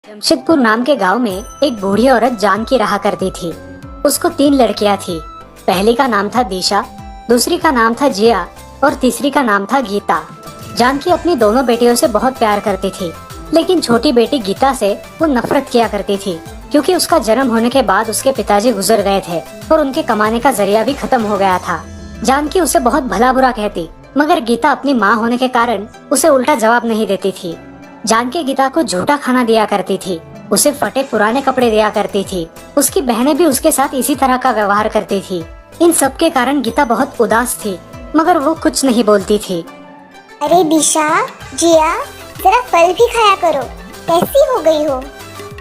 जमशेदपुर नाम के गांव में एक बूढ़ी औरत जानकी रहा करती थी। उसको 3 लड़कियां थी। पहली का नाम था दिशा, दूसरी का नाम था जिया और तीसरी का नाम था गीता। जानकी अपनी दोनों बेटियों से बहुत प्यार करती थी, लेकिन छोटी बेटी गीता से वो नफरत किया करती थी, क्योंकि उसका जन्म होने के बाद उसके पिताजी गुजर गए थे और उनके कमाने का जरिया भी खत्म हो गया था। जानकी उसे बहुत भला बुरा कहती, मगर गीता अपनी माँ होने के कारण उसे उल्टा जवाब नहीं देती थी। जानकी गीता को झूठा खाना दिया करती थी, उसे फटे पुराने कपड़े दिया करती थी। उसकी बहनें भी उसके साथ इसी तरह का व्यवहार करती थी। इन सब के कारण गीता बहुत उदास थी, मगर वो कुछ नहीं बोलती थी। अरे दिशा, जिया, जरा फल भी खाया करो, कैसी हो गई हो?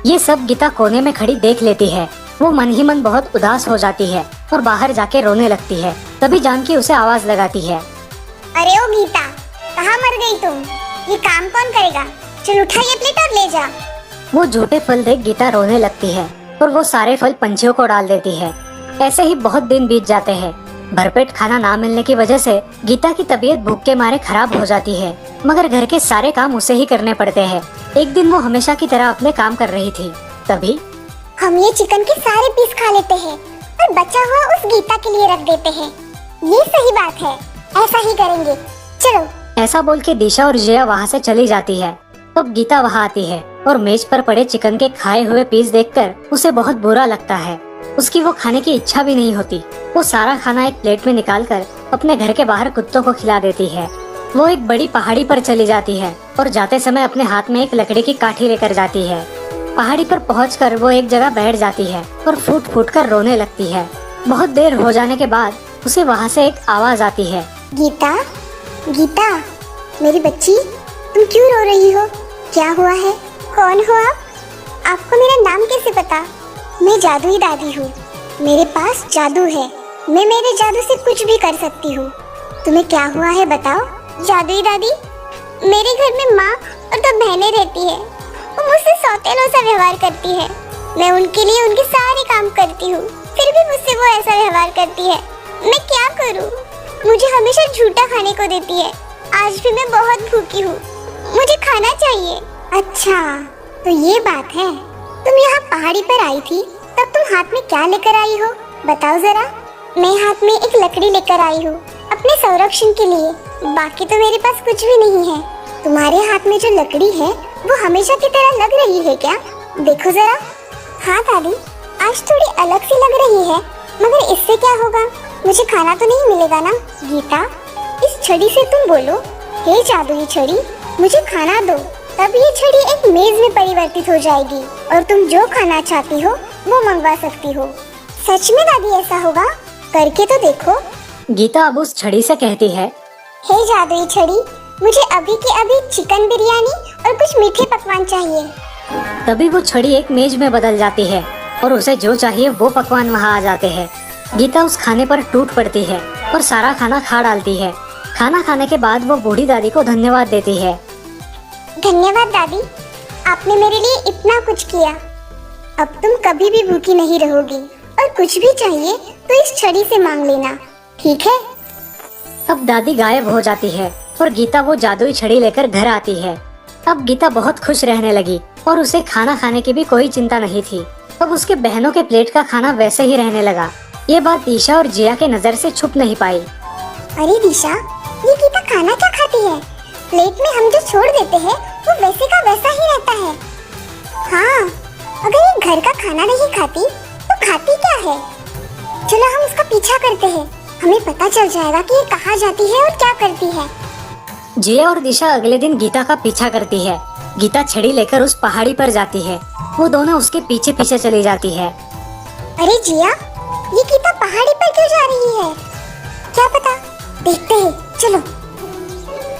ये सब गीता कोने में खड़ी देख लेती है। वो मन ही मन बहुत उदास हो जाती है और बाहर जाके रोने लगती है। तभी जानकी उसे आवाज लगाती है। अरे ओ गीता, कहाँ मर गई तुम? ये काम कौन करेगा? चल उठा ये प्लेट और ले जा। वो झूठे फल देख गीता रोने लगती है और वो सारे फल पंछियों को डाल देती है। ऐसे ही बहुत दिन बीत जाते हैं। भरपेट खाना ना मिलने की वजह से गीता की तबीयत भूख के मारे खराब हो जाती है, मगर घर के सारे काम उसे ही करने पड़ते हैं। एक दिन वो हमेशा की तरह अपने काम कर रही थी, तभी हम ये चिकन के सारे पीस खा लेते हैं और बचा हुआ उस गीता के लिए रख देते हैं। ये सही बात है, ऐसा ही करेंगे। चलो। ऐसा बोल के दिशा और जिया वहाँ से चली जाती है। तब गीता वहाँ आती है और मेज पर पड़े चिकन के खाए हुए पीस देखकर उसे बहुत बुरा लगता है। उसकी वो खाने की इच्छा भी नहीं होती। वो सारा खाना एक प्लेट में निकालकर अपने घर के बाहर कुत्तों को खिला देती है। वो एक बड़ी पहाड़ी पर चली जाती है और जाते समय अपने हाथ में एक लकड़ी की काठी लेकर जाती है। पहाड़ी पर पहुंचकर वो एक जगह बैठ जाती है और फूट फूट कर रोने लगती है। बहुत देर हो जाने के बाद उसे वहाँ से एक आवाज आती है। गीता, गीता, मेरी बच्ची, तुम क्यों रो रही हो? क्या हुआ है? कौन हो आप? आपको मेरा नाम कैसे पता? मैं जादुई दादी हूँ। मेरे पास जादू है। मैं मेरे जादू से कुछ भी कर सकती हूँ। तुम्हें क्या हुआ है बताओ? जादुई दादी, मेरे घर में माँ और 2 बहनें रहती है। वो मुझसे सौतेलों सा व्यवहार करती है। मैं उनके लिए उनके सारे काम करती हूँ, फिर भी मुझसे वो ऐसा व्यवहार करती है। मैं क्या करूँ? मुझे हमेशा झूठा खाने को देती है। आज भी मैं बहुत भूखी हूँ, मुझे खाना चाहिए। अच्छा, तो ये बात है। तुम यहाँ पहाड़ी पर आई थी, तब तुम हाथ में क्या लेकर आई हो? बताओ जरा। मैं हाथ में एक लकड़ी लेकर आई हूँ अपने संरक्षण के लिए। बाकी तो मेरे पास कुछ भी नहीं है। तुम्हारे हाथ में जो लकड़ी है वो हमेशा की तरह लग रही है क्या? देखो जरा। हाँ दादी, आज थोड़ी अलग सी लग रही है, मगर इससे क्या होगा? मुझे खाना तो नहीं मिलेगा ना? गीता, इस छड़ी से तुम बोलो, हे जादुई छड़ी, मुझे खाना दो। तब ये छड़ी एक मेज में परिवर्तित हो जाएगी और तुम जो खाना चाहती हो वो मंगवा सकती हो। सच में दादी ऐसा होगा? करके तो देखो। गीता अब उस छड़ी से कहती है। हे जादुई छड़ी, मुझे अभी के अभी चिकन बिरयानी और कुछ मीठे पकवान चाहिए। तभी वो छड़ी एक मेज में बदल जाती है और उसे जो चाहिए वो पकवान वहाँ आ जाते हैं। गीता उस खाने पर टूट पड़ती है और सारा खाना खा डालती है। खाना खाने के बाद वो बूढ़ी दादी को धन्यवाद देती है। धन्यवाद दादी, आपने मेरे लिए इतना कुछ किया। अब तुम कभी भी भूखी नहीं रहोगी और कुछ भी चाहिए तो इस छड़ी से मांग लेना, ठीक है? अब दादी गायब हो जाती है और गीता वो जादुई छड़ी लेकर घर आती है। अब गीता बहुत खुश रहने लगी और उसे खाना खाने की भी कोई चिंता नहीं थी। अब उसके बहनों के प्लेट का खाना वैसे ही रहने लगा। ये बात दिशा और जिया के नजर से छुप नहीं पाई। अरे दिशा, ये गीता खाना क्या खाती है? प्लेट में हम जो छोड़ देते हैं वो वैसे का वैसा ही रहता है। हाँ, अगर ये घर का खाना नहीं खाती तो खाती क्या है? चलो हम उसका पीछा करते हैं, हमें पता चल जाएगा कि ये कहाँ जाती है और क्या करती है। जिया और दिशा अगले दिन गीता का पीछा करती है। गीता छड़ी लेकर उस पहाड़ी पर जाती है। वो दोनों उसके पीछे पीछे चली जाती है। अरे जिया, ये गीता पहाड़ी पर क्यों जा रही है? क्या पता, देखते हैं, चलो।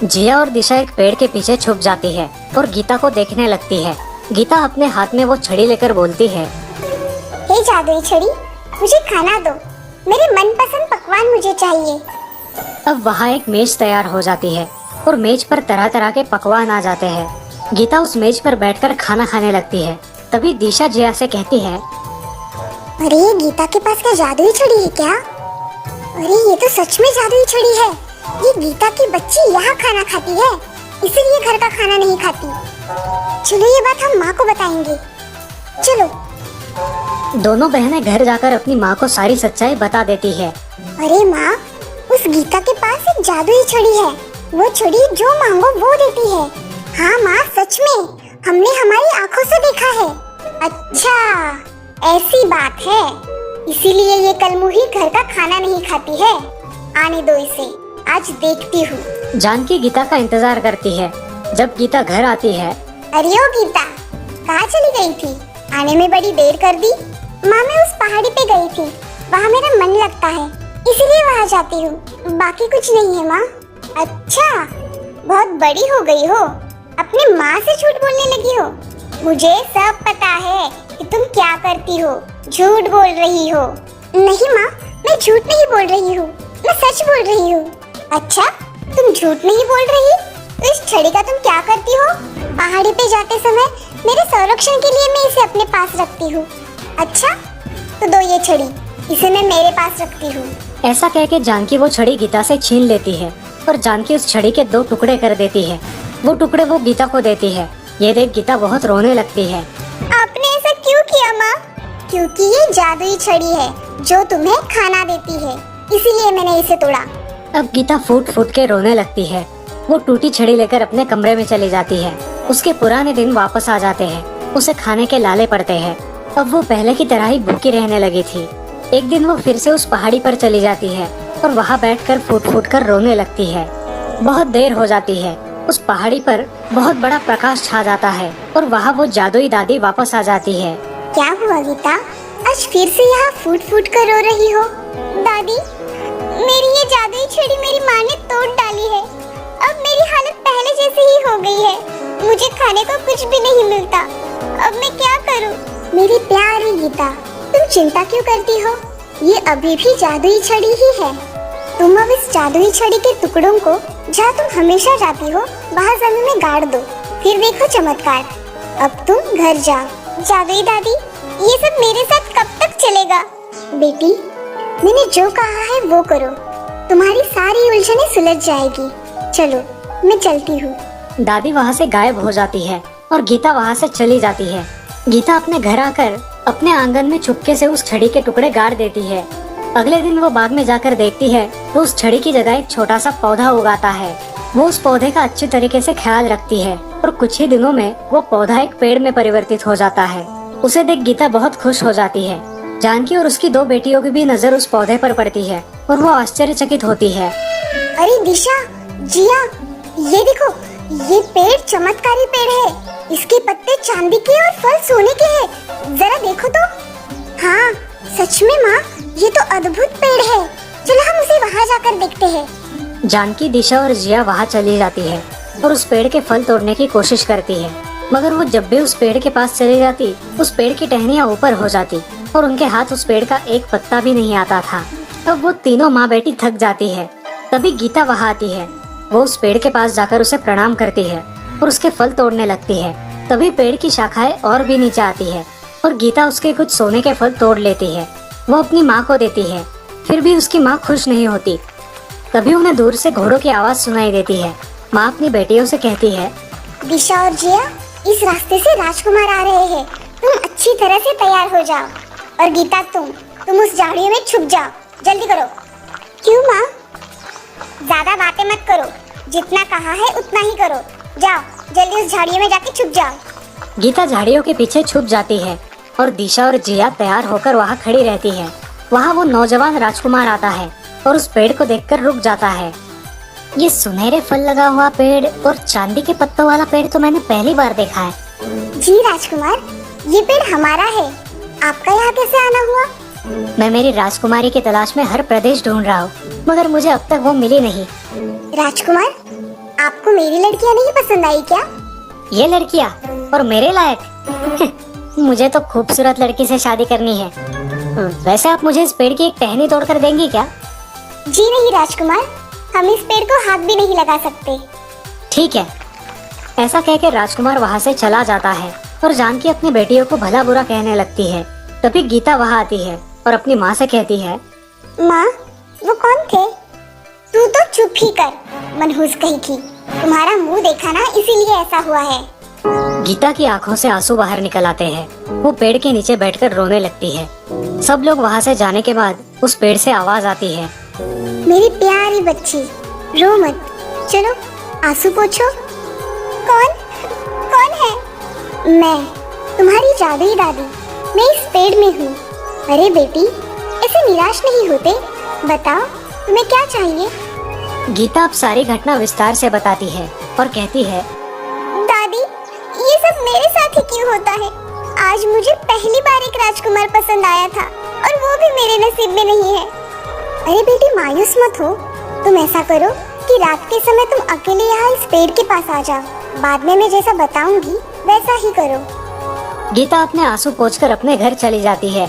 जिया और दिशा एक पेड़ के पीछे छुप जाती है और गीता को देखने लगती है। गीता अपने हाथ में वो छड़ी लेकर बोलती है। हे जादुई छड़ी, मुझे खाना दो। मेरे मनपसंद पकवान मुझे चाहिए। अब वहाँ एक मेज तैयार हो जाती है और मेज पर तरह तरह के पकवान आ जाते हैं। गीता उस मेज पर बैठकर खाना खाने लगती है। तभी दिशा जिया से कहती है। अरे ये गीता के पास क्या जादुई छड़ी है क्या? अरे ये तो सच में जादुई छड़ी है। ये गीता की बच्ची यहाँ खाना खाती है। इसीलिए घर का खाना नहीं खाती। चलो ये बात हम माँ को बताएंगे। चलो। दोनों बहनें घर जाकर अपनी माँ को सारी सच्चाई बता देती है। अरे माँ, उस गीता के पास एक जादुई छड़ी है। वो छड़ी जो मांगो वो देती है। हाँ माँ, सच में हमने हमारी आंखों से देखा है। अच्छा, ऐसी बात है। इसीलिए ये कलमुही घर का खाना नहीं खाती है। आने दो इसे, आज देखती हूँ। जानकी गीता का इंतजार करती है। जब गीता घर आती है। अरे ओ गीता, कहाँ चली गई थी? आने में बड़ी देर कर दी। माँ, मैं उस पहाड़ी पे गई थी, वहाँ मेरा मन लगता है, इसलिए वहाँ जाती हूँ। बाकी कुछ नहीं है माँ। अच्छा, बहुत बड़ी हो गई हो, अपने माँ से झूठ बोलने लगी हो। मुझे सब पता है कि तुम क्या करती हो, झूठ बोल रही हो। नहीं माँ, मैं झूठ नहीं बोल रही हूँ, मैं सच बोल रही हूँ। अच्छा, तुम झूठ नहीं बोल रही? तो इस छड़ी का तुम क्या करती हो? पहाड़ी पे जाते समय मेरे संरक्षण के लिए मैं इसे अपने पास रखती हूँ। अच्छा, तो दो ये छड़ी, इसे मैं मेरे पास रखती हूँ। ऐसा कह के जानकी वो छड़ी गीता से छीन लेती है और जानकी उस छड़ी के 2 टुकड़े कर देती है। वो टुकड़े वो गीता को देती है। ये देख गीता बहुत रोने लगती है। आपने ऐसा क्यों किया माँ? क्योंकि ये जादुई छड़ी है जो तुम्हें खाना देती है, इसीलिए मैंने इसे तोड़ा। अब गीता फूट फूट के रोने लगती है। वो टूटी छड़ी लेकर अपने कमरे में चली जाती है। उसके पुराने दिन वापस आ जाते हैं। उसे खाने के लाले पड़ते हैं। अब वो पहले की तरह ही भूखी रहने लगी थी। एक दिन वो फिर से उस पहाड़ी पर चली जाती है और वहाँ बैठकर फूट फूट कर रोने लगती है। बहुत देर हो जाती है। उस पहाड़ी पर बहुत बड़ा प्रकाश छा जाता है और वहाँ वो जादुई दादी वापस आ जाती है। क्या हुआ गीता, आज फिर से यहाँ फूट फूट कर रो रही हो? दादी, मेरी ये जादुई छड़ी मेरी माँ ने तोड़ डाली है। अब मेरी हालत पहले जैसी ही हो गई है। मुझे खाने को कुछ भी नहीं मिलता। अब मैं क्या करूँ? मेरी प्यारी गीता, तुम चिंता क्यों करती हो? ये अभी भी जादुई छड़ी ही है। तुम अब इस जादुई छड़ी के टुकड़ों को जहाँ तुम हमेशा जाती हो वहाँ जमीन में गाड़ दो, फिर देखो चमत्कार। अब तुम घर जाओ। जादुई दादी, ये सब मेरे साथ कब तक चलेगा? बेटी, मैंने जो कहा है वो करो, तुम्हारी सारी उलझनें सुलझ जाएगी। चलो, मैं चलती हूँ। दादी वहाँ से गायब हो जाती है और गीता वहाँ से चली जाती है। गीता अपने घर आकर अपने आंगन में चुपके से उस छड़ी के टुकड़े गाड़ देती है। अगले दिन वो बाग में जाकर देखती है तो उस छड़ी की जगह एक छोटा सा पौधा उगाता है। वो उस पौधे का अच्छी तरीके से ख्याल रखती है और कुछ ही दिनों में वो पौधा एक पेड़ में परिवर्तित हो जाता है। उसे देख गीता बहुत खुश हो जाती है। जानकी और उसकी 2 बेटियों की भी नजर उस पौधे पर पड़ती है और वो आश्चर्यचकित होती है। अरे दिशा, जिया, ये देखो, ये पेड़ चमत्कारी पेड़ है। इसके पत्ते चांदी के और फल सोने के हैं। जरा देखो तो। हाँ, सच में माँ, ये तो अद्भुत पेड़ है। चलो हम उसे वहाँ जाकर देखते हैं। जानकी, दिशा और जिया वहाँ चली जाती है और उस पेड़ के फल तोड़ने की कोशिश करती है। मगर वो जब भी उस पेड़ के पास चली जाती, उस पेड़ की टहनियाँ ऊपर हो जाती और उनके हाथ उस पेड़ का एक पत्ता भी नहीं आता था। तब वो तीनों माँ बेटी थक जाती है। तभी गीता वहाँ आती है। वो उस पेड़ के पास जाकर उसे प्रणाम करती है और उसके फल तोड़ने लगती है। तभी पेड़ की शाखाएं और भी नीचे आती है और गीता उसके कुछ सोने के फल तोड़ लेती है। वो अपनी माँ को देती है, फिर भी उसकी माँ खुश नहीं होती। तभी उन्हें दूर से घोड़ों की आवाज सुनाई देती है। माँ अपनी बेटियों से कहती है, दिशा और जिया, इस रास्ते से राजकुमार आ रहे हैं। तुम अच्छी तरह से तैयार हो जाओ। और गीता, तुम उस झाड़ियों में छुप जाओ। जल्दी करो। क्यों माँ? ज्यादा बातें मत करो, जितना कहा है उतना ही करो। जाओ, जल्दी उस झाड़ियों में जाके छुप जाओ। गीता झाड़ियों के पीछे छुप जाती है और दिशा और जिया तैयार होकर वहाँ खड़ी रहती है। वहाँ वो नौजवान राजकुमार आता है और उस पेड़ को देखकर रुक जाता है। ये सुनहरे फल लगा हुआ पेड़ और चांदी के पत्तों वाला पेड़ तो मैंने पहली बार देखा है। जी राजकुमार, ये पेड़ हमारा है। आपका यहाँ कैसे आना हुआ? मैं मेरी राजकुमारी की तलाश में हर प्रदेश ढूंढ रहा हूँ, मगर मुझे अब तक वो मिली नहीं। राजकुमार, आपको मेरी लड़कियाँ नहीं पसंद आई क्या? ये लड़कियाँ और मेरे लायक? मुझे तो खूबसूरत लड़की से शादी करनी है। वैसे आप मुझे इस पेड़ की एक टहनी तोड़कर देंगी क्या? जी नहीं राजकुमार, हम इस पेड़ को हाथ भी नहीं लगा सकते। ठीक है। ऐसा कहकर राजकुमार वहाँ से चला जाता है और जानकी अपनी बेटियों को भला बुरा कहने लगती है। तभी गीता वहाँ आती है और अपनी माँ से कहती है, माँ, वो कौन थे? तू तो चुप ही कर, मनहूस कहीं की। तुम्हारा मुंह देखा ना, इसीलिए ऐसा हुआ है। गीता की आंखों से आंसू बाहर निकल आते हैं। वो पेड़ के नीचे बैठकर रोने लगती है। सब लोग वहाँ से जाने के बाद उस पेड़ से आवाज आती है, मेरी प्यारी बच्ची, रो मत, चलो आंसू पोंछो। कौन कौन है? मैं, तुम्हारी जादुई दादी। मैं इस पेड़ में हूँ। अरे बेटी, ऐसे निराश नहीं होते। बताओ तुम्हें क्या चाहिए? गीता अब सारी घटना विस्तार से बताती है और कहती है, दादी, ये सब मेरे साथ ही क्यों होता है? आज मुझे पहली बार एक राजकुमार पसंद आया था और वो भी मेरे नसीब में नहीं है। अरे बेटी, मायूस मत हो। तुम ऐसा करो कि रात के समय तुम अकेले यहाँ इस पेड़ के पास आ जाओ। बाद में मैं जैसा बताऊंगी वैसा ही करो। गीता अपने आंसू पोंछकर अपने घर चली जाती है।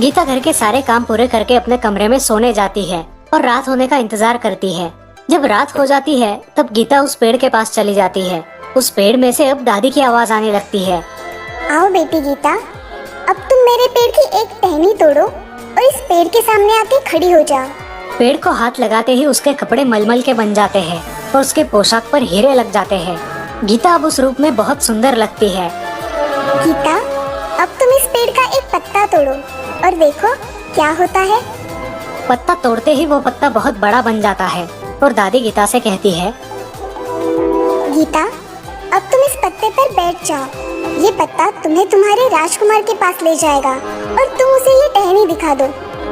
गीता घर के सारे काम पूरे करके अपने कमरे में सोने जाती है और रात होने का इंतजार करती है। जब रात हो जाती है तब गीता उस पेड़ के पास चली जाती है। उस पेड़ में से अब दादी की आवाज आने लगती है, आओ बेटी गीता, अब तुम मेरे पेड़ की एक टहनी तोड़ो और इस पेड़ के सामने आके खड़ी हो जाओ। पेड़ को हाथ लगाते ही उसके कपड़े मलमल के बन जाते हैं और उसके पोशाक पर हीरे लग जाते हैं। गीता अब उस रूप में बहुत सुंदर लगती है। गीता, अब तुम इस पेड़ का एक पत्ता तोड़ो और देखो क्या होता है। पत्ता तोड़ते ही वो पत्ता बहुत बड़ा बन जाता है और दादी गीता से कहती है, गीता, अब तुम इस पत्ते पर बैठ जाओ। ये पत्ता तुम्हें तुम्हारे राजकुमार के पास ले जाएगा और तुम उसे ये टहनी दिखा दो।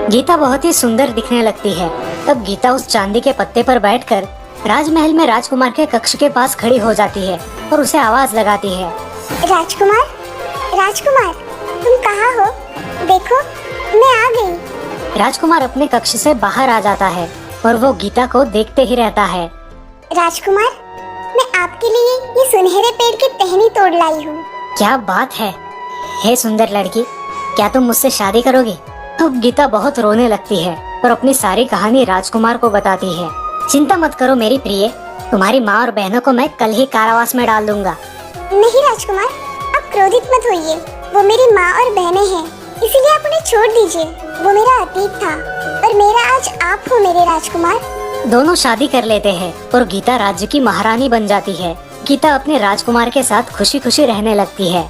गीता बहुत ही सुंदर दिखने लगती है। तब गीता उस चांदी के पत्ते पर बैठकर राजमहल में राजकुमार के कक्ष के पास खड़ी हो जाती है और उसे आवाज लगाती है, राजकुमार, राजकुमार, तुम कहाँ हो? देखो, मैं आ गई। राजकुमार अपने कक्ष से बाहर आ जाता है और वो गीता को देखते ही रहता है। राजकुमार, मैं आपके लिए ये सुनहरे पेड़ की टहनी तोड़ लाई हूँ। क्या बात है, हे सुंदर लड़की, क्या तुम मुझसे शादी करोगी? अब गीता बहुत रोने लगती है और अपनी सारी कहानी राजकुमार को बताती है। चिंता मत करो मेरी प्रिय, तुम्हारी माँ और बहनों को मैं कल ही कारावास में डाल दूंगा। नहीं राजकुमार, आप क्रोधित मत होइए। वो मेरी माँ और बहनें हैं, इसीलिए आप उन्हें छोड़ दीजिए। वो मेरा अतीत था और मेरा आज आप हो मेरे राजकुमार। दोनों शादी कर लेते हैं और गीता राज्य की महारानी बन जाती है। गीता अपने राजकुमार के साथ खुशी खुशी रहने लगती है।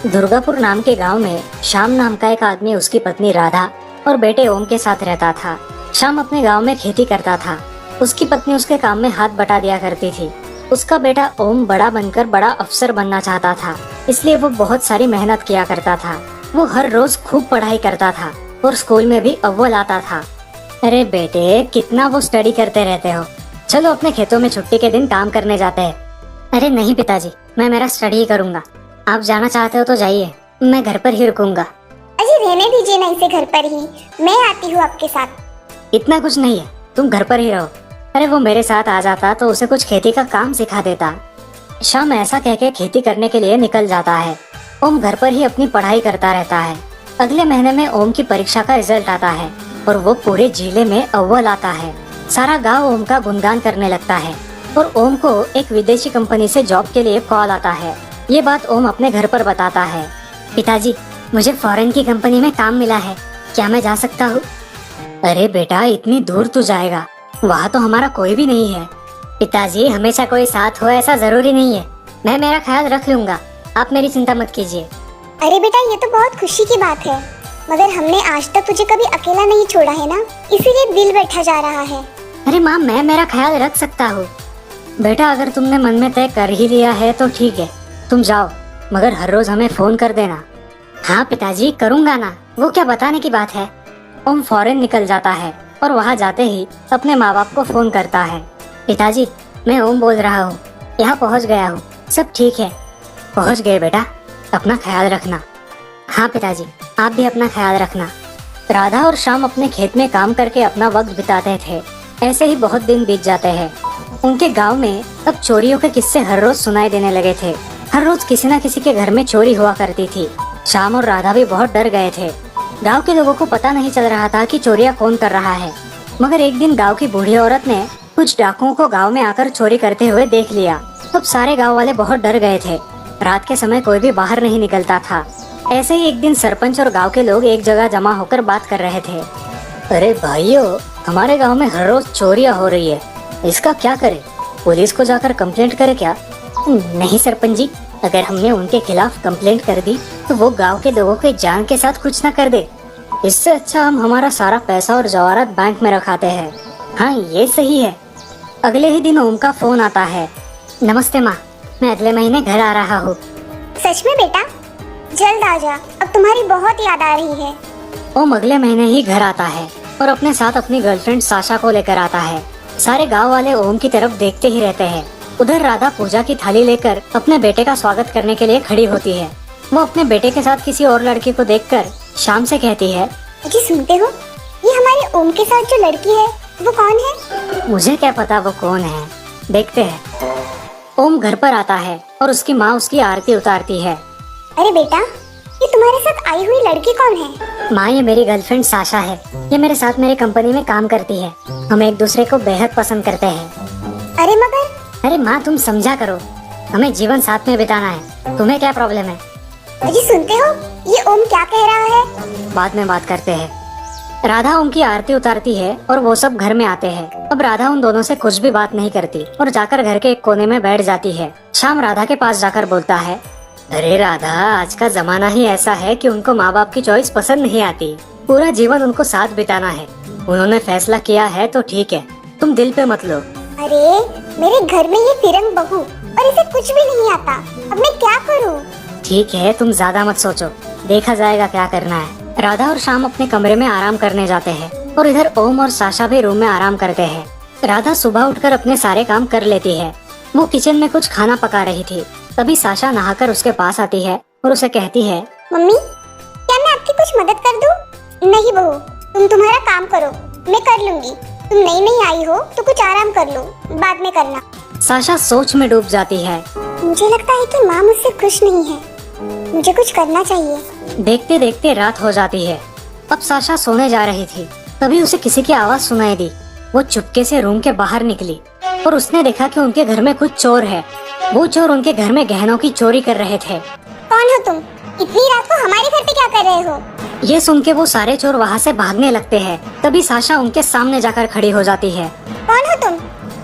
दुर्गापुर नाम के गांव में श्याम नाम का एक आदमी उसकी पत्नी राधा और बेटे ओम के साथ रहता था। श्याम अपने गांव में खेती करता था। उसकी पत्नी उसके काम में हाथ बटा दिया करती थी। उसका बेटा ओम बड़ा बनकर बड़ा अफसर बनना चाहता था, इसलिए वो बहुत सारी मेहनत किया करता था। वो हर रोज खूब पढ़ाई करता था और स्कूल में भी अव्वल आता था। अरे बेटे, कितना वो स्टडी करते रहते हो, चलो अपने खेतों में छुट्टी के दिन काम करने जाते हैं। अरे नहीं पिताजी, मैं मेरा स्टडी ही करूँगा। आप जाना चाहते हो तो जाइए, मैं घर पर ही रुकूंगा। अजी रहने दीजिए ना इसे घर पर ही, मैं आती हूँ आपके साथ। इतना कुछ नहीं है, तुम घर पर ही रहो। अरे वो मेरे साथ आ जाता तो उसे कुछ खेती का काम सिखा देता। शाम ऐसा कह के खेती करने के लिए निकल जाता है। ओम घर पर ही अपनी पढ़ाई करता रहता है। अगले महीने में ओम की परीक्षा का रिजल्ट आता है और वो पूरे जिले में अव्वल आता है। सारा गांव ओम का गुणगान करने लगता है और ओम को एक विदेशी कंपनी से जॉब के लिए कॉल आता है। ये बात ओम अपने घर पर बताता है। पिताजी, मुझे फॉरेन की कंपनी में काम मिला है, क्या मैं जा सकता हूँ? अरे बेटा, इतनी दूर तू जाएगा, वहाँ तो हमारा कोई भी नहीं है। पिताजी, हमेशा कोई साथ हो ऐसा जरूरी नहीं है, मैं मेरा ख्याल रख लूंगा, आप मेरी चिंता मत कीजिए। अरे बेटा, ये तो बहुत खुशी की बात है, मगर हमने आज तक तुझे कभी अकेला नहीं छोड़ा है ना, इसीलिए दिल बैठा जा रहा है। अरे माँ, मैं मेरा ख्याल रख सकता हूँ। बेटा, अगर तुमने मन में तय कर ही लिया है तो ठीक है, तुम जाओ, मगर हर रोज हमें फोन कर देना। हाँ पिताजी, करूँगा ना, वो क्या बताने की बात है। ओम फॉरेन निकल जाता है और वहाँ जाते ही अपने माँ बाप को फोन करता है। पिताजी, मैं ओम बोल रहा हूँ, यहाँ पहुँच गया हूँ, सब ठीक है। पहुँच गए बेटा, अपना ख्याल रखना। हाँ पिताजी, आप भी अपना ख्याल रखना। राधा और श्याम अपने खेत में काम करके अपना वक्त बिताते थे। ऐसे ही बहुत दिन बीत जाते हैं। उनके गांव में अब चोरियों के किस्से हर रोज सुनाई देने लगे थे। हर रोज किसी न किसी के घर में चोरी हुआ करती थी। श्याम और राधा भी बहुत डर गए थे। गांव के लोगों को पता नहीं चल रहा था कि चोरियां कौन कर रहा है। मगर एक दिन गांव की बूढ़ी औरत ने कुछ डाकुओं को गांव में आकर चोरी करते हुए देख लिया। अब सारे गांव वाले बहुत डर गए थे। रात के समय कोई भी बाहर नहीं निकलता था। ऐसे ही एक दिन सरपंच और गांव के लोग एक जगह जमा होकर बात कर रहे थे। अरे भाइयों, हमारे गांव में हर रोज चोरियां हो रही है, इसका क्या करें? पुलिस को जाकर कंप्लेंट करे क्या? नहीं सरपंच जी, अगर हमने उनके खिलाफ कंप्लेंट कर दी तो वो गांव के लोगों के जान के साथ कुछ न कर दे। इससे अच्छा हम हमारा सारा पैसा और जवाहरात बैंक में रखाते हैं। हाँ ये सही है। अगले ही दिन ओम का फोन आता है। नमस्ते माँ, मैं अगले महीने घर आ रहा हूँ। सच में बेटा? जल्द आ जा, अब तुम्हारी बहुत याद आ रही है। ओम अगले महीने ही घर आता है और अपने साथ अपनी गर्लफ्रेंड साशा को लेकर आता है। सारे गांव वाले ओम की तरफ देखते ही रहते हैं। उधर राधा पूजा की थाली लेकर अपने बेटे का स्वागत करने के लिए खड़ी होती है। वो अपने बेटे के साथ किसी और लड़की को देखकर शाम से कहती है, जी सुनते हो, ये हमारे ओम के साथ जो लड़की है वो कौन है? मुझे क्या पता वो कौन है, देखते हैं। ओम घर पर आता है और उसकी माँ उसकी आरती उतारती है। अरे बेटा, ये तुम्हारे साथ आई हुई लड़की कौन है? माँ, ये मेरी गर्लफ्रेंड साशा है। ये मेरे साथ मेरी कंपनी में काम करती है। हम एक दूसरे को बेहद पसंद करते हैं। अरे मगर? अरे माँ, तुम समझा करो, हमें जीवन साथ में बिताना है। तुम्हें क्या प्रॉब्लम है? जी सुनते हो, ये ओम क्या कह रहा है? बाद में बात करते हैं। राधा ओम की आरती उतारती है और वो सब घर में आते हैं। अब राधा उन दोनों से कुछ भी बात नहीं करती और जाकर घर के एक कोने में बैठ जाती है। शाम राधा के पास जाकर बोलता है, अरे राधा, आज का जमाना ही ऐसा है कि उनको माँ बाप की चॉइस पसंद नहीं आती। पूरा जीवन उनको साथ बिताना है। उन्होंने फैसला किया है तो ठीक है, तुम दिल पे मत लो। अरे मेरे घर में ये तिरंग बहू और इसे कुछ भी नहीं आता, अब मैं क्या करूँ? ठीक है, तुम ज्यादा मत सोचो, देखा जाएगा क्या करना है। राधा और शाम अपने कमरे में आराम करने जाते हैं और इधर ओम और साशा भी रूम में आराम करते हैं। राधा सुबह उठकर अपने सारे काम कर लेती है। वो किचन में कुछ खाना पका रही थी। तभी साशा नहाकर उसके पास आती है और उसे कहती है, मम्मी, क्या मैं आपकी कुछ मदद कर दूं? नहीं बहू, तुम तुम्हारा काम करो, मैं कर लूंगी। तुम नई नई आई हो तो कुछ आराम कर लो, बाद में करना। साशा सोच में डूब जाती है। मुझे लगता है कि माँ मुझसे खुश नहीं है, मुझे कुछ करना चाहिए। देखते देखते रात हो जाती है। अब साशा सोने जा रही थी, तभी उसे किसी की आवाज सुनाई दी। वो चुपके से रूम के बाहर निकली और उसने देखा कि उनके घर में कुछ चोर है। वो चोर उनके घर में गहनों की चोरी कर रहे थे। कौन हो तुम? इतनी रात को हमारे घर पे क्या कर रहे हो? ये सुन के वो सारे चोर वहाँ से भागने लगते हैं। तभी साशा उनके सामने जाकर खड़ी हो जाती है। कौन हो तुम?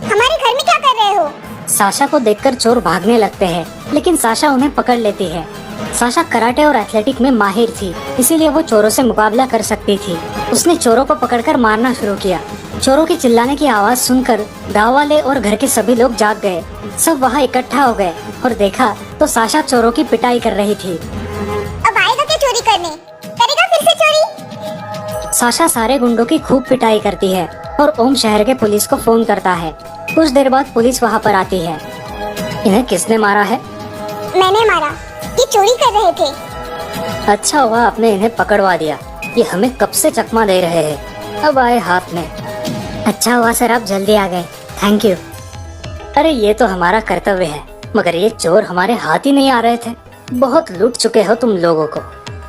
हमारे घर में क्या कर रहे हो? साशा को देखकर चोर भागने लगते हैं, लेकिन साशा उन्हें पकड़ लेती है। साशा कराटे और एथलेटिक में माहिर थी, इसीलिए वो चोरों से मुकाबला कर सकती थी। उसने चोरों को पकड़कर मारना शुरू किया। चोरों के चिल्लाने की आवाज सुनकर गांव वाले और घर के सभी लोग जाग गए। सब वहाँ इकट्ठा हो गए और देखा तो साशा चोरों की पिटाई कर रही थी। अब आएगा क्या चोरी करने? करेगा फिर से चोरी? साशा सारे गुंडों की खूब पिटाई करती है और ओम शहर के पुलिस को फोन करता है। कुछ देर बाद पुलिस वहाँ पर आती है। इन्हें किसने मारा है? मैंने मारा, ये चोरी कर रहे थे। अच्छा हुआ आपने इन्हें पकड़वा दिया, ये हमें कब से चकमा दे रहे हैं, अब आए हाथ में। अच्छा हुआ सर, आप जल्दी आ गए, थैंक यू। अरे ये तो हमारा कर्तव्य है, मगर ये चोर हमारे हाथ ही नहीं आ रहे थे। बहुत लूट चुके हो तुम लोगों को।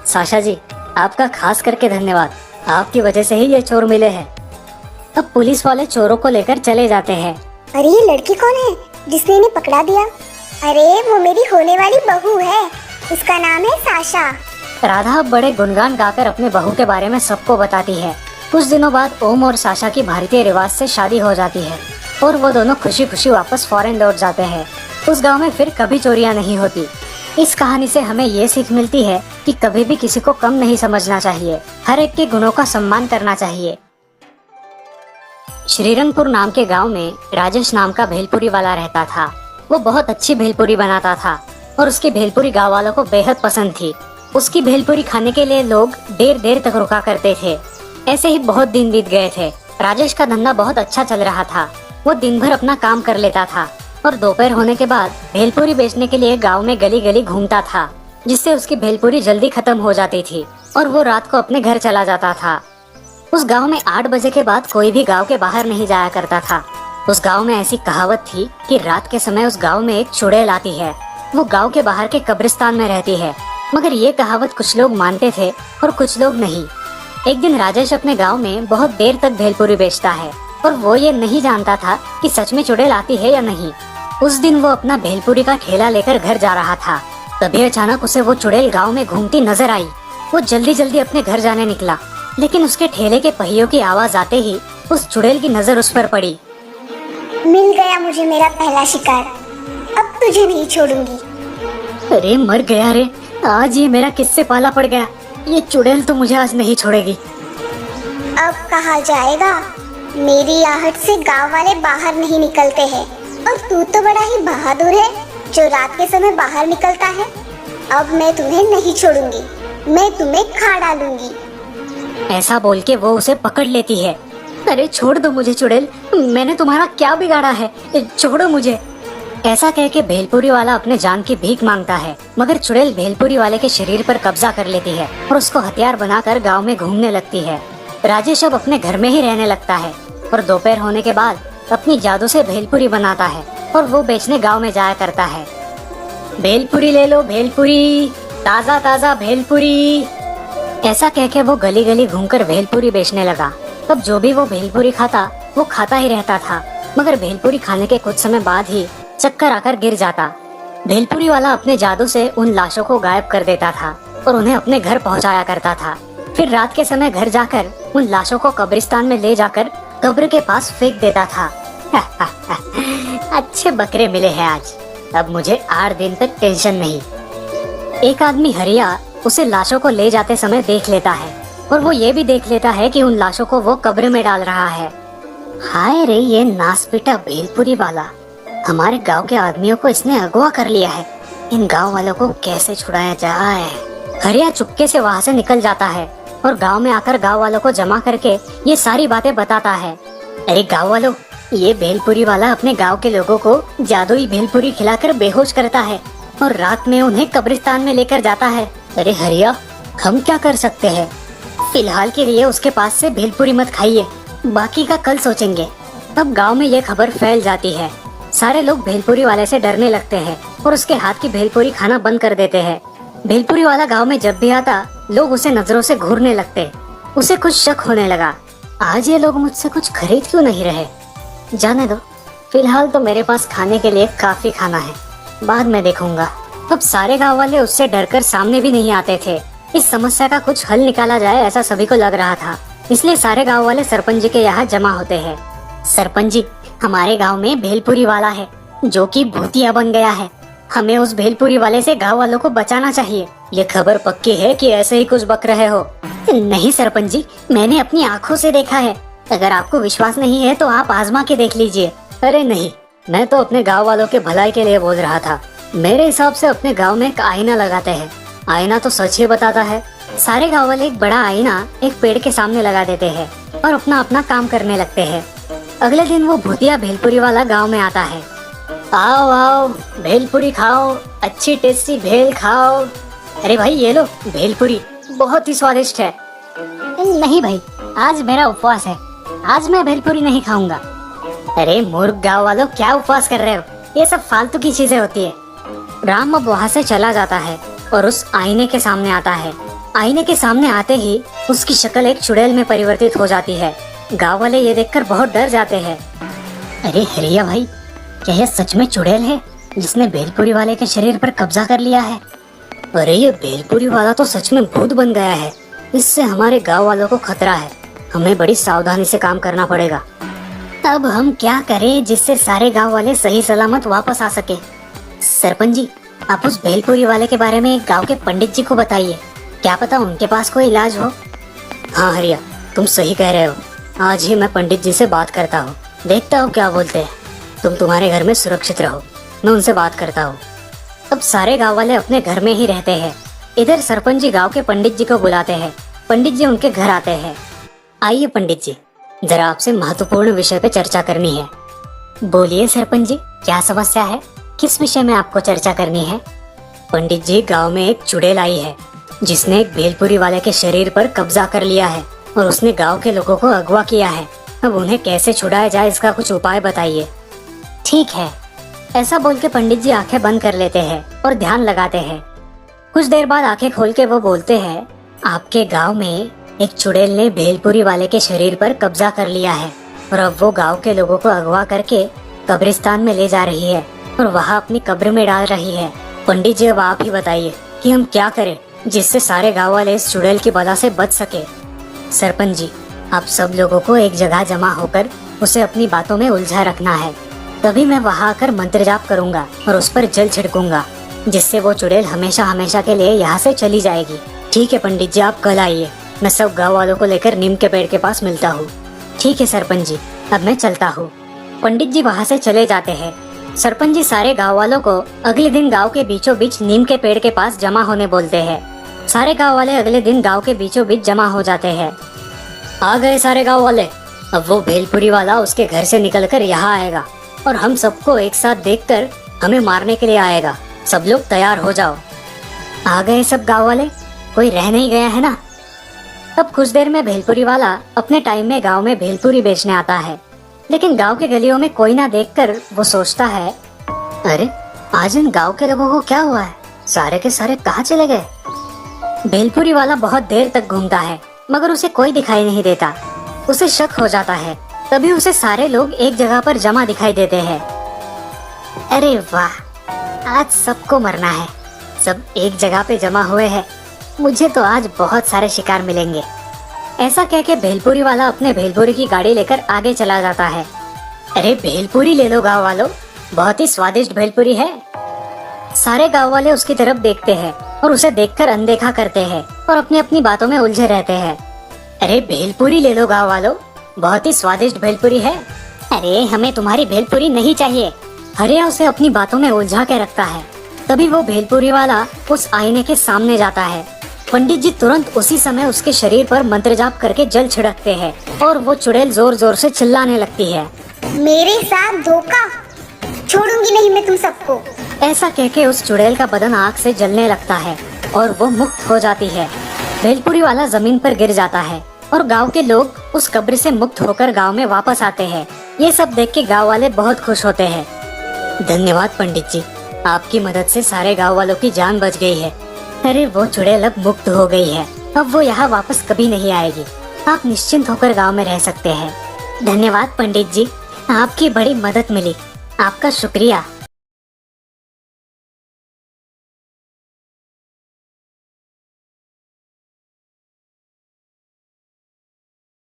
साशा जी, आपका खास करके धन्यवाद, आपकी वजह से ही ये चोर मिले हैं। अब पुलिस वाले चोरों को लेकर चले जाते हैं। अरे ये लड़की कौन है जिसने इन्हें पकड़ा दिया? अरे वो मेरी होने वाली बहू है, उसका नाम है साशा। राधा अब बड़े गुणगान गाकर अपने बहू के बारे में सबको बताती है। कुछ दिनों बाद ओम और साशा की भारतीय रिवाज से शादी हो जाती है और वो दोनों खुशी खुशी वापस फॉरेन लौट जाते हैं। उस गांव में फिर कभी चोरियां नहीं होती। इस कहानी से हमें ये सीख मिलती है कि कभी भी किसी को कम नहीं समझना चाहिए, हर एक के गुणों का सम्मान करना चाहिए। श्रीरंगपुर नाम के गांव में राजेश नाम का भेलपुरी वाला रहता था। वो बहुत अच्छी भेलपुरी बनाता था और उसकी भेलपुरी गांव वालों को बेहद पसंद थी। उसकी भेलपुरी खाने के लिए लोग देर देर तक रुका करते थे। ऐसे ही बहुत दिन बीत गए थे। राजेश का धंधा बहुत अच्छा चल रहा था। वो दिन भर अपना काम कर लेता था और दोपहर होने के बाद भेलपुरी बेचने के लिए गांव में गली गली घूमता था, जिससे उसकी भेलपुरी जल्दी खत्म हो जाती थी और वो रात को अपने घर चला जाता था। उस गांव में 8 बजे के बाद कोई भी गांव के बाहर नहीं जाया करता था। उस गांव में ऐसी कहावत थी कि रात के समय उस गांव में एक चुड़ैल आती है। वो गांव के बाहर के कब्रिस्तान में रहती है, मगर ये कहावत कुछ लोग मानते थे और कुछ लोग नहीं। एक दिन राजेश अपने गांव में बहुत देर तक भेलपुरी बेचता है और वो ये नहीं जानता था कि सच में चुड़ैल आती है या नहीं। उस दिन वो अपना भेलपुरी का ठेला लेकर घर जा रहा था। तभी अचानक उसे वो चुड़ैल गांव में घूमती नजर आई। वो जल्दी जल्दी अपने घर जाने निकला, लेकिन उसके ठेले के पहियों की आवाज आते ही उस चुड़ैल की नजर उस पर पड़ी। मिल गया मुझे मेरा पहला शिकार। अब तुझे नहीं छोड़ूंगी। अरे मर गया रे, आज ये मेरा किससे पाला पड़ गया। ये चुड़ैल तो मुझे आज नहीं छोड़ेगी। अब कहा जाएगा, मेरी आहट से गांव वाले बाहर नहीं निकलते हैं, और तू तो बड़ा ही बहादुर है जो रात के समय बाहर निकलता है। अब मैं तुम्हें नहीं छोड़ूंगी, मैं तुम्हें खा डालूंगी। ऐसा बोल के वो उसे पकड़ लेती है। अरे छोड़ दो मुझे चुड़ैल, मैंने तुम्हारा क्या बिगाड़ा है, छोड़ो मुझे। ऐसा कह के भेलपुरी वाला अपने जान की भीख मांगता है, मगर चुड़ैल भेलपुरी वाले के शरीर पर कब्जा कर लेती है और उसको हथियार बनाकर गांव में घूमने लगती है। राजेश अब अपने घर में ही रहने लगता है और दोपहर होने के बाद अपनी जादू से भेलपुरी बनाता है और वो बेचने गांव में जाया करता है। भेलपुरी ले लो भेलपुरी, ताजा ताजा भेलपुरी। ऐसा कह के वो गली गली घूमकर भेलपुरी बेचने लगा। तब जो भी वो भेलपुरी खाता वो खाता ही रहता था, मगर भेलपुरी खाने के कुछ समय बाद ही चक्कर आकर गिर जाता। भेलपुरी वाला अपने जादू से उन लाशों को गायब कर देता था और उन्हें अपने घर पहुंचाया करता था। फिर रात के समय घर जाकर उन लाशों को कब्रिस्तान में ले जाकर कब्र के पास फेंक देता था। अच्छे बकरे मिले हैं आज, अब मुझे 8 दिन तक टेंशन नहीं। एक आदमी हरिया उसे लाशों को ले जाते समय देख लेता है और वो ये भी देख लेता है कि उन लाशों को वो कब्र में डाल रहा है। हाय रे, ये नासपीटा भेलपुरी वाला, हमारे गांव के आदमियों को इसने अगवा कर लिया है। इन गांव वालों को कैसे छुड़ाया जाए। हरिया चुपके से वहाँ से निकल जाता है और गांव में आकर गांव वालों को जमा करके ये सारी बातें बताता है। अरे गांव वालों, ये भेलपुरी वाला अपने गांव के लोगों को जादुई भेलपुरी खिलाकर बेहोश करता है और रात में उन्हें कब्रिस्तान में लेकर जाता है। अरे हरिया, हम क्या कर सकते हैं? फिलहाल के लिए उसके पास से भेलपुरी मत खाइए, बाकी का कल सोचेंगे। तब गांव में ये खबर फैल जाती है। सारे लोग भेलपुरी वाले से डरने लगते हैं और उसके हाथ की भेलपुरी खाना बंद कर देते हैं। भेलपुरी वाला गांव में जब भी आता, लोग उसे नजरों से घूरने लगते। उसे कुछ शक होने लगा, आज ये लोग मुझसे कुछ खरीद क्यों नहीं रहे। जाने दो, फिलहाल तो मेरे पास खाने के लिए काफी खाना है, बाद में देखूंगा। तब सारे गांव वाले उससे डरकर सामने भी नहीं आते थे। इस समस्या का कुछ हल निकाला जाए ऐसा सभी को लग रहा था, इसलिए सारे गांव वाले सरपंच जी के यहाँ जमा होते हैं। सरपंच जी, हमारे गांव में भेलपुरी वाला है जो कि भूतिया बन गया है। हमें उस भेलपुरी वाले से गांव वालों को बचाना चाहिए। ये खबर पक्की है कि ऐसे ही कुछ बक रहे हो? नहीं सरपंच जी, मैंने अपनी आँखों से देखा है। अगर आपको विश्वास नहीं है तो आप आजमा के देख लीजिए। अरे नहीं, मैं तो अपने गाँव वालों के भलाई के लिए बोल रहा था। मेरे हिसाब से अपने गाँव में एक आईना लगाते हैं, आईना तो सच ही बताता है। सारे गाँव वाले एक बड़ा आईना एक पेड़ के सामने लगा देते हैं और अपना अपना काम करने लगते हैं। अगले दिन वो भूतिया भेलपुरी वाला गांव में आता है। आओ आओ, भेलपुरी खाओ, अच्छी टेस्टी भेल खाओ। अरे भाई ये लो भेलपुरी, बहुत ही स्वादिष्ट है। नहीं भाई, आज मेरा उपवास है, आज मैं भेलपुरी नहीं खाऊंगा। अरे मूर्ख गांव वालों, क्या उपवास कर रहे हो? ये सब फालतू की चीजें होती है। राम अब वहाँ से चला जाता है और उस आईने के सामने आता है। आईने के सामने आते ही उसकी शक्ल एक चुड़ैल में परिवर्तित हो जाती है। गांव वाले ये देखकर बहुत डर जाते हैं। अरे हरिया भाई, क्या यह सच में चुड़ैल है जिसने भेलपुरी वाले के शरीर पर कब्जा कर लिया है? अरे ये भेलपुरी वाला तो सच में भूत बन गया है। इससे हमारे गांव वालों को खतरा है, हमें बड़ी सावधानी से काम करना पड़ेगा। अब हम क्या करें जिससे सारे गांव वाले सही सलामत वापस आ सके? सरपंच जी, आप उस भेलपुरी वाले के बारे में गांव के पंडित जी को बताइए, क्या पता उनके पास कोई इलाज हो। हाँ हरिया, तुम सही कह रहे हो। आज ही मैं पंडित जी से बात करता हूँ, देखता हूँ क्या बोलते हैं। तुम तुम्हारे घर में सुरक्षित रहो, मैं उनसे बात करता हूँ। अब सारे गांव वाले अपने घर में ही रहते हैं। इधर सरपंच जी गांव के पंडित जी को बुलाते हैं। पंडित जी उनके घर आते हैं। आइए पंडित जी, जरा आपसे महत्वपूर्ण विषय पे चर्चा करनी है। बोलिए सरपंच जी, क्या समस्या है? किस विषय में आपको चर्चा करनी है? पंडित जी, गांव में एक चुड़ैल आई है जिसने एक भेलपुरी वाले के शरीर पर कब्जा कर लिया है और उसने गांव के लोगों को अगवा किया है। अब उन्हें कैसे छुड़ाया जाए, इसका कुछ उपाय बताइए। ठीक है, ऐसा बोल के पंडित जी आंखें बंद कर लेते हैं और ध्यान लगाते हैं। कुछ देर बाद आंखें खोल के वो बोलते हैं, आपके गांव में एक चुड़ैल ने भेलपुरी वाले के शरीर पर कब्जा कर लिया है और अब वो गांव के लोगों को अगवा करके कब्रिस्तान में ले जा रही है और वहाँ अपनी कब्र में डाल रही है। पंडित जी, अब आप ही बताइए कि हम क्या करें जिससे सारे गाँव वाले इस चुड़ैल की बला से बच सके। सरपंच जी, आप सब लोगों को एक जगह जमा होकर उसे अपनी बातों में उलझा रखना है तभी मैं वहाँ आकर मंत्र जाप करूंगा और उस पर जल छिड़कूंगा, जिससे वो चुड़ैल हमेशा हमेशा के लिए यहाँ से चली जाएगी। ठीक है पंडित जी, आप कल आइए। मैं सब गाँव वालों को लेकर नीम के पेड़ के पास मिलता हूँ। ठीक है सरपंच जी, अब मैं चलता हूँ। पंडित जी वहाँ से चले जाते हैं। सरपंच जी सारे गाँव वालों को अगले दिन गाँव के बीचों बीच नीम के पेड़ के पास जमा होने बोलते हैं। सारे गाँव वाले अगले दिन गाँव के बीचों बीच जमा हो जाते हैं। आ गए सारे गाँव वाले। अब वो भेलपुरी वाला उसके घर से निकलकर यहाँ आएगा और हम सबको एक साथ देखकर हमें मारने के लिए आएगा। सब लोग तैयार हो जाओ। आ गए सब गाँव वाले, कोई रह नहीं गया है ना। अब कुछ देर में भेलपुरी वाला अपने टाइम में गांव में भेलपुरी बेचने आता है, लेकिन गांव के गलियों में कोई ना देखकर वो सोचता है, अरे आज इन गांव के लोगों को क्या हुआ है, सारे के सारे कहाँ चले गए। भेलपुरी वाला बहुत देर तक घूमता है मगर उसे कोई दिखाई नहीं देता। उसे शक हो जाता है। तभी उसे सारे लोग एक जगह पर जमा दिखाई देते हैं। अरे वाह, आज सबको मरना है। सब एक जगह पे जमा हुए हैं। मुझे तो आज बहुत सारे शिकार मिलेंगे। ऐसा कह के भेलपुरी वाला अपने भेलपुरी की गाड़ी लेकर आगे चला जाता है। अरे भेलपुरी ले लो गाँव वालों, बहुत ही स्वादिष्ट भेलपुरी है। सारे गाँव वाले उसकी तरफ देखते हैं और उसे देखकर अनदेखा करते हैं और अपनी अपनी बातों में उलझे रहते हैं। अरे भेलपुरी ले लो गाँव वालों, बहुत ही स्वादिष्ट भेलपुरी है। अरे हमें तुम्हारी भेलपुरी नहीं चाहिए। हरिया उसे अपनी बातों में उलझा के रखता है। तभी वो भेलपुरी वाला उस आईने के सामने जाता है। पंडित जी तुरंत उसी समय उसके शरीर पर मंत्र जाप करके जल छिड़कते हैं और वो चुड़ैल जोर जोर से चिल्लाने लगती है, मेरे साथ धोखा, छोड़ूंगी नहीं मैं तुम सबको। ऐसा कहके उस चुड़ैल का बदन आग से जलने लगता है और वो मुक्त हो जाती है। भेलपुरी वाला जमीन पर गिर जाता है और गांव के लोग उस कब्र से मुक्त होकर गांव में वापस आते हैं। ये सब देख के गांव वाले बहुत खुश होते हैं। धन्यवाद पंडित जी, आपकी मदद से सारे गांव वालों की जान बच गई है। अरे वो चुड़ैल अब मुक्त हो गई है। अब वो यहाँ वापस कभी नहीं आएगी। आप निश्चिंत होकर गांव में रह सकते हैं। धन्यवाद पंडित जी, आपकी बड़ी मदद मिली। आपका शुक्रिया।